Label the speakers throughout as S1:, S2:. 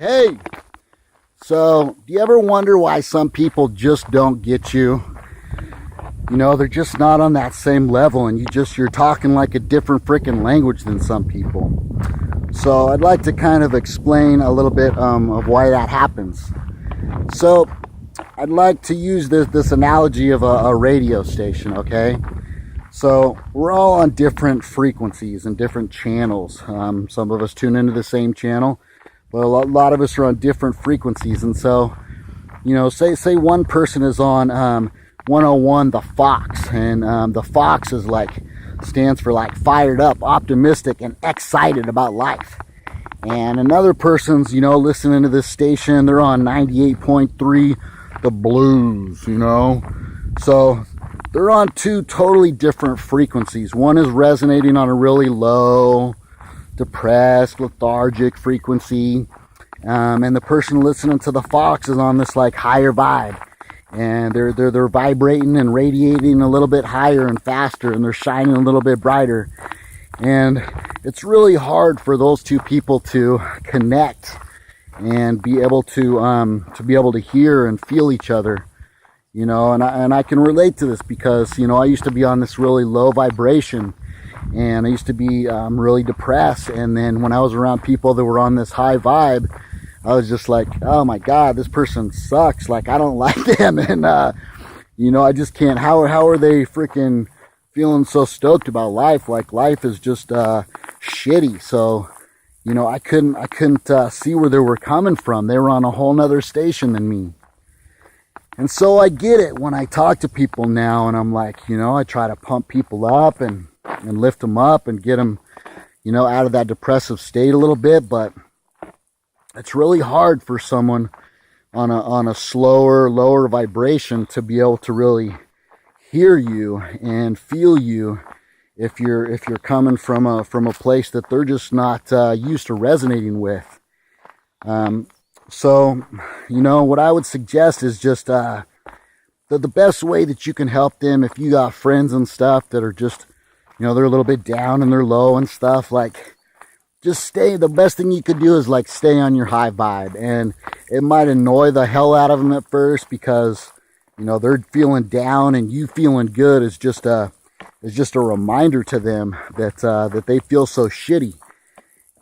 S1: Hey, so do you ever wonder why some people just don't get you? You know, they're just not on that same level, and you're talking like a different freaking language than some people. So I'd like to kind of explain a little bit of why that happens. So I'd like to use this analogy of a radio station, okay? So we're all on different frequencies and different channels. Some of us tune into the same channel, but a lot of us are on different frequencies. And so, you know, say one person is on 101 the Fox, and the Fox is stands for fired up, optimistic, and excited about life. And another person's, you know, listening to this station, they're on 98.3 the Blues, you know. So they're on two totally different frequencies. One is resonating on a really low, depressed, lethargic frequency, and the person listening to the Fox is on this higher vibe, and they're vibrating and radiating a little bit higher and faster, and they're shining a little bit brighter. And it's really hard for those two people to connect and be able to hear and feel each other, you know. And I can relate to this because, you know, I used to be on this really low vibration, and I used to be really depressed. And then when I was around people that were on this high vibe, I was just like, oh my God, this person sucks. I don't like them. And, you know, I just can't, how are they freaking feeling so stoked about life? Life is just shitty. So, you know, I couldn't see where they were coming from. They were on a whole nother station than me. And so I get it when I talk to people now, and I'm like, you know, I try to pump people up and lift them up and get them, you know, out of that depressive state a little bit. But it's really hard for someone on a slower, lower vibration to be able to really hear you and feel you if you're coming from a place that they're just not used to resonating with. So, you know, what I would suggest is just the best way that you can help them, if you got friends and stuff that are just, you know, they're a little bit down and they're low and stuff, the best thing you could do is stay on your high vibe. And it might annoy the hell out of them at first because, you know, they're feeling down, and you feeling good is just a reminder to them that they feel so shitty.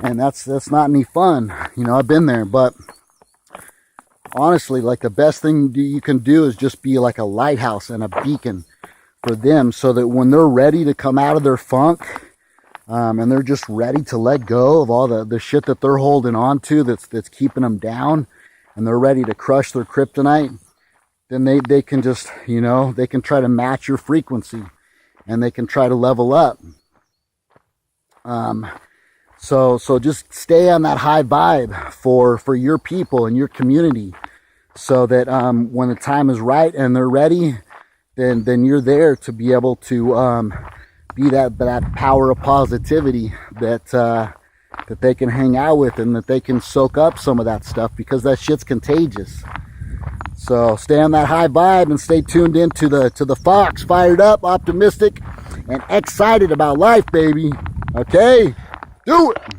S1: And that's not any fun. You know, I've been there. But honestly, the best thing you can do is just be like a lighthouse and a beacon for them, so that when they're ready to come out of their funk, and they're just ready to let go of all the shit that they're holding on to that's keeping them down, and they're ready to crush their kryptonite, then they can just, you know, they can try to match your frequency, and they can try to level up. So just stay on that high vibe for your people and your community, so that when the time is right and they're ready, then you're there to be able to be that power of positivity that they can hang out with, and that they can soak up some of that stuff, because that shit's contagious. So stay on that high vibe and stay tuned into the Fox, fired up, optimistic, and excited about life, baby. Okay? Do it!